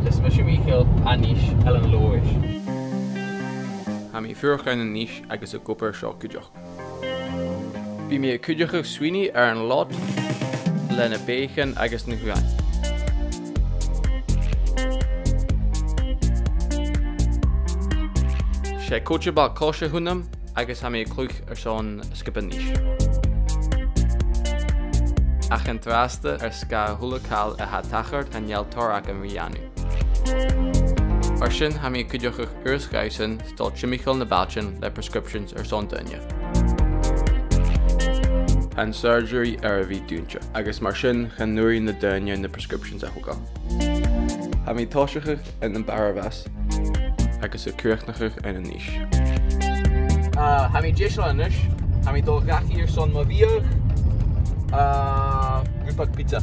Dus me Michael anis Ellen Lois. Ha mi furchain an níis agus a gopur seo cuideach. Bhí mé cuideach swinine ar an lot lena béchan agus na ghuain. sé cóte bá cóise húnam agus ha mé clúch ar seán scipan níis. Ach an trasta ar sca thulacáil a ha tachart an nealtóraach an rianú. Ar sin ha mé cuideach urscaisan stáil Michael na Balchan le prescriptions ar son daine. An surgery ar a bhí dúnte, agus mar sin chan nuirí na daine na prescriptions a thuga. Ha mé táiseach in an barabas agus a cuaichnachach in an níis. Ha mé déisle anis, ha mé dul gachi ar son ma bhíoch grúpach pizza.